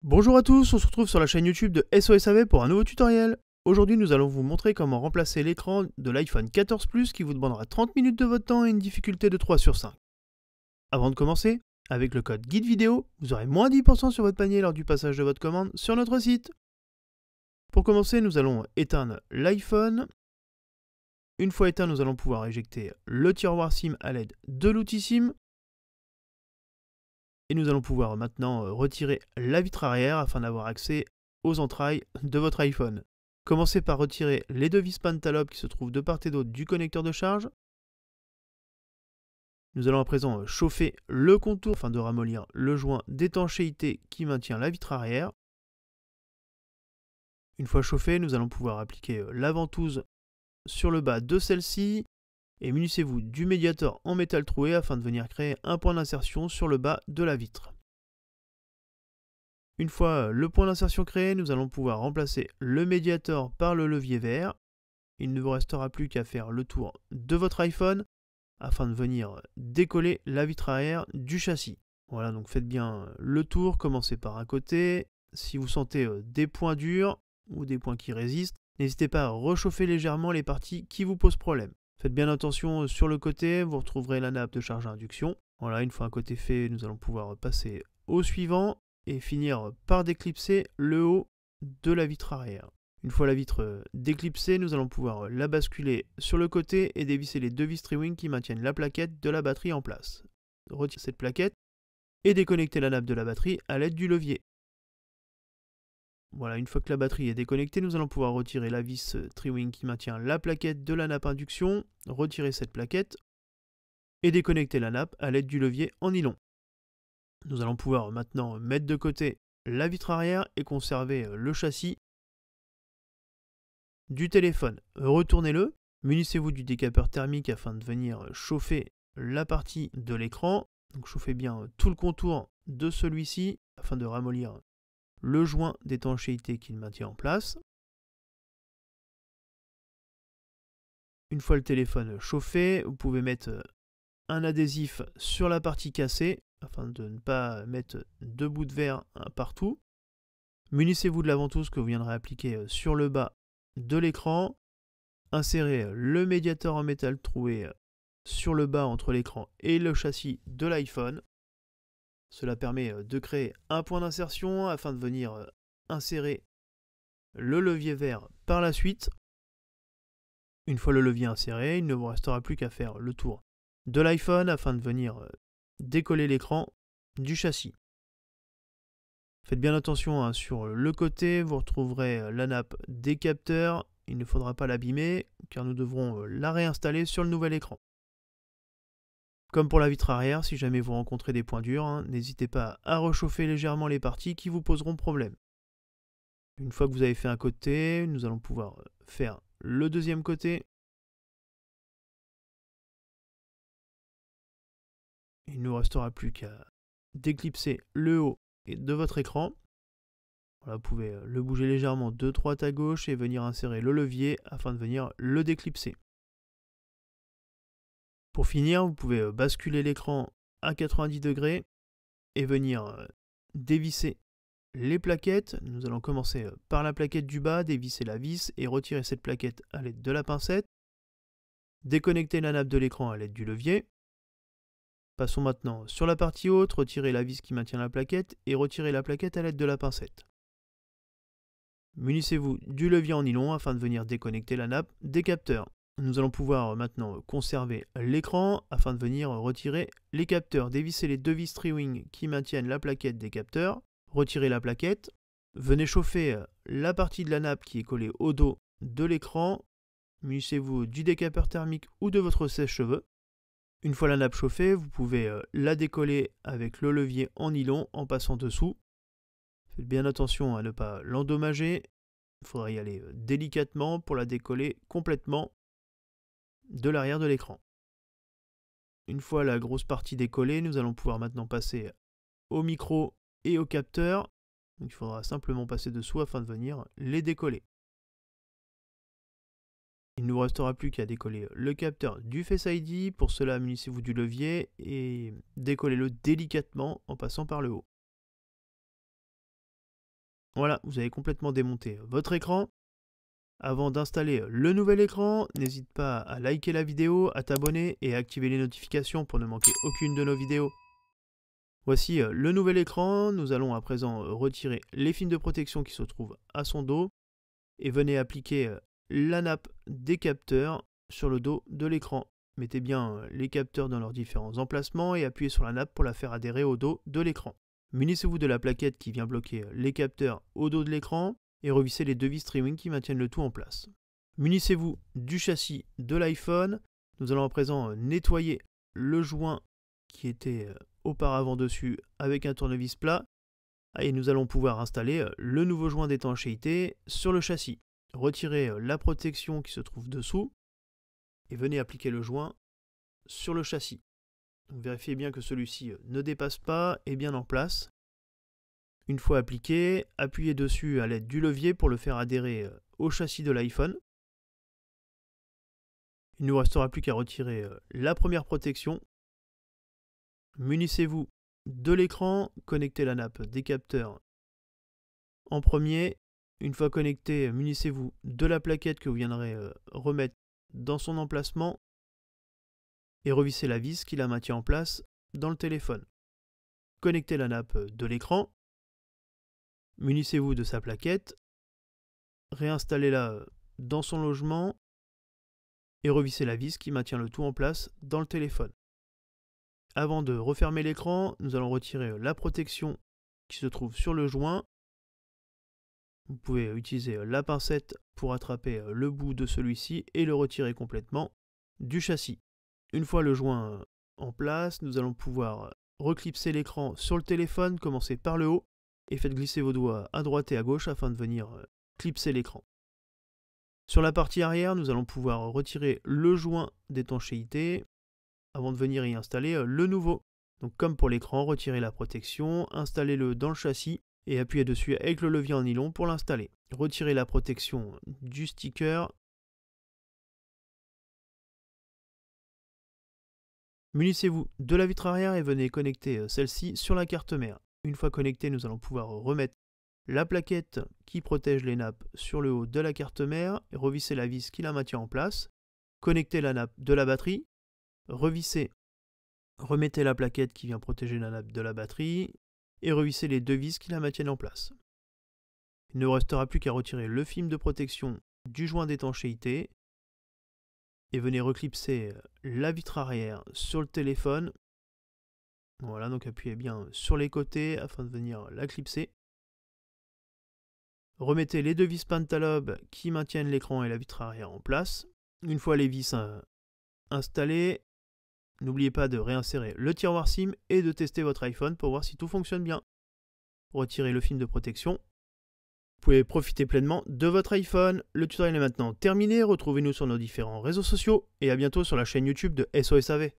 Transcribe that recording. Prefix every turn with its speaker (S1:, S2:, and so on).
S1: Bonjour à tous, on se retrouve sur la chaîne YouTube de SOSAV pour un nouveau tutoriel. Aujourd'hui nous allons vous montrer comment remplacer l'écran de l'iPhone 14 Plus qui vous demandera 30 minutes de votre temps et une difficulté de 3 sur 5. Avant de commencer, avec le code guide vidéo, vous aurez moins 10% sur votre panier lors du passage de votre commande sur notre site. Pour commencer, nous allons éteindre l'iPhone. Une fois éteint, nous allons pouvoir éjecter le tiroir SIM à l'aide de l'outil SIM. Et nous allons pouvoir maintenant retirer la vitre arrière afin d'avoir accès aux entrailles de votre iPhone. Commencez par retirer les deux vis Pantalop qui se trouvent de part et d'autre du connecteur de charge. Nous allons à présent chauffer le contour afin de ramollir le joint d'étanchéité qui maintient la vitre arrière. Une fois chauffé, nous allons pouvoir appliquer la ventouse sur le bas de celle-ci et munissez-vous du médiator en métal troué afin de venir créer un point d'insertion sur le bas de la vitre. Une fois le point d'insertion créé, nous allons pouvoir remplacer le médiator par le levier vert. Il ne vous restera plus qu'à faire le tour de votre iPhone afin de venir décoller la vitre arrière du châssis. Voilà, donc faites bien le tour, commencez par un côté. Si vous sentez des points durs ou des points qui résistent, n'hésitez pas à rechauffer légèrement les parties qui vous posent problème. Faites bien attention sur le côté, vous retrouverez la nappe de charge à induction. Voilà, une fois un côté fait, nous allons pouvoir passer au suivant et finir par déclipser le haut de la vitre arrière. Une fois la vitre déclipsée, nous allons pouvoir la basculer sur le côté et dévisser les deux vis Tri-Wing qui maintiennent la plaquette de la batterie en place. Retirez cette plaquette et déconnectez la nappe de la batterie à l'aide du levier. Voilà, une fois que la batterie est déconnectée, nous allons pouvoir retirer la vis Tri-Wing qui maintient la plaquette de la nappe induction, retirer cette plaquette et déconnecter la nappe à l'aide du levier en nylon. Nous allons pouvoir maintenant mettre de côté la vitre arrière et conserver le châssis du téléphone. Retournez-le, munissez-vous du décapeur thermique afin de venir chauffer la partie de l'écran. Donc chauffez bien tout le contour de celui-ci afin de ramollir le joint d'étanchéité qu'il maintient en place. Une fois le téléphone chauffé, vous pouvez mettre un adhésif sur la partie cassée afin de ne pas mettre deux bouts de verre partout. Munissez-vous de la ventouse que vous viendrez appliquer sur le bas de l'écran. Insérez le médiator en métal troué sur le bas entre l'écran et le châssis de l'iPhone. Cela permet de créer un point d'insertion afin de venir insérer le levier vert par la suite. Une fois le levier inséré, il ne vous restera plus qu'à faire le tour de l'iPhone afin de venir décoller l'écran du châssis. Faites bien attention sur le côté, vous retrouverez la nappe des capteurs. Il ne faudra pas l'abîmer car nous devrons la réinstaller sur le nouvel écran. Comme pour la vitre arrière, si jamais vous rencontrez des points durs, n'hésitez pas à rechauffer légèrement les parties qui vous poseront problème. Une fois que vous avez fait un côté, nous allons pouvoir faire le deuxième côté. Il ne nous restera plus qu'à déclipser le haut de votre écran. Voilà, vous pouvez le bouger légèrement de droite à gauche et venir insérer le levier afin de venir le déclipser. Pour finir, vous pouvez basculer l'écran à 90 degrés et venir dévisser les plaquettes. Nous allons commencer par la plaquette du bas, dévisser la vis et retirer cette plaquette à l'aide de la pincette. Déconnecter la nappe de l'écran à l'aide du levier. Passons maintenant sur la partie haute, retirer la vis qui maintient la plaquette et retirer la plaquette à l'aide de la pincette. Munissez-vous du levier en nylon afin de venir déconnecter la nappe des capteurs. Nous allons pouvoir maintenant conserver l'écran afin de venir retirer les capteurs. Dévisser les deux vis Tri-Wing qui maintiennent la plaquette des capteurs. Retirez la plaquette. Venez chauffer la partie de la nappe qui est collée au dos de l'écran. Munissez-vous du décapeur thermique ou de votre sèche-cheveux. Une fois la nappe chauffée, vous pouvez la décoller avec le levier en nylon en passant dessous. Faites bien attention à ne pas l'endommager. Il faudra y aller délicatement pour la décoller complètement de l'arrière de l'écran. Une fois la grosse partie décollée, nous allons pouvoir maintenant passer au micro et au capteur. Donc il faudra simplement passer dessous afin de venir les décoller. Il ne vous restera plus qu'à décoller le capteur du Face ID. Pour cela, munissez-vous du levier et décollez-le délicatement en passant par le haut. Voilà, vous avez complètement démonté votre écran. Avant d'installer le nouvel écran, n'hésite pas à liker la vidéo, à t'abonner et à activer les notifications pour ne manquer aucune de nos vidéos. Voici le nouvel écran. Nous allons à présent retirer les films de protection qui se trouvent à son dos et venez appliquer la nappe des capteurs sur le dos de l'écran. Mettez bien les capteurs dans leurs différents emplacements et appuyez sur la nappe pour la faire adhérer au dos de l'écran. Munissez-vous de la plaquette qui vient bloquer les capteurs au dos de l'écran et revissez les deux vis streaming qui maintiennent le tout en place. Munissez-vous du châssis de l'iPhone. Nous allons à présent nettoyer le joint qui était auparavant dessus avec un tournevis plat et nous allons pouvoir installer le nouveau joint d'étanchéité sur le châssis. Retirez la protection qui se trouve dessous et venez appliquer le joint sur le châssis. Donc, vérifiez bien que celui-ci ne dépasse pas et bien en place. Une fois appliqué, appuyez dessus à l'aide du levier pour le faire adhérer au châssis de l'iPhone. Il ne nous restera plus qu'à retirer la première protection. Munissez-vous de l'écran, connectez la nappe des capteurs en premier. Une fois connecté, munissez-vous de la plaquette que vous viendrez remettre dans son emplacement et revissez la vis qui la maintient en place dans le téléphone. Connectez la nappe de l'écran, munissez-vous de sa plaquette, réinstallez-la dans son logement et revissez la vis qui maintient le tout en place dans le téléphone. Avant de refermer l'écran, nous allons retirer la protection qui se trouve sur le joint. Vous pouvez utiliser la pincette pour attraper le bout de celui-ci et le retirer complètement du châssis. Une fois le joint en place, nous allons pouvoir reclipser l'écran sur le téléphone, commencez par le haut et faites glisser vos doigts à droite et à gauche afin de venir clipser l'écran. Sur la partie arrière, nous allons pouvoir retirer le joint d'étanchéité avant de venir y installer le nouveau. Donc comme pour l'écran, retirez la protection, installez-le dans le châssis et appuyez dessus avec le levier en nylon pour l'installer. Retirez la protection du sticker. Munissez-vous de la vitre arrière et venez connecter celle-ci sur la carte mère. Une fois connectée, nous allons pouvoir remettre la plaquette qui protège les nappes sur le haut de la carte mère et revisser la vis qui la maintient en place. Connectez la nappe de la batterie, revissez, remettez la plaquette qui vient protéger la nappe de la batterie et revissez les deux vis qui la maintiennent en place. Il ne restera plus qu'à retirer le film de protection du joint d'étanchéité et venez reclipser la vitre arrière sur le téléphone. Voilà, donc appuyez bien sur les côtés afin de venir la clipser. Remettez les deux vis Pentalobe qui maintiennent l'écran et la vitre arrière en place. Une fois les vis installées, n'oubliez pas de réinsérer le tiroir SIM et de tester votre iPhone pour voir si tout fonctionne bien. Retirez le film de protection. Vous pouvez profiter pleinement de votre iPhone. Le tutoriel est maintenant terminé. Retrouvez-nous sur nos différents réseaux sociaux et à bientôt sur la chaîne YouTube de SOS AV.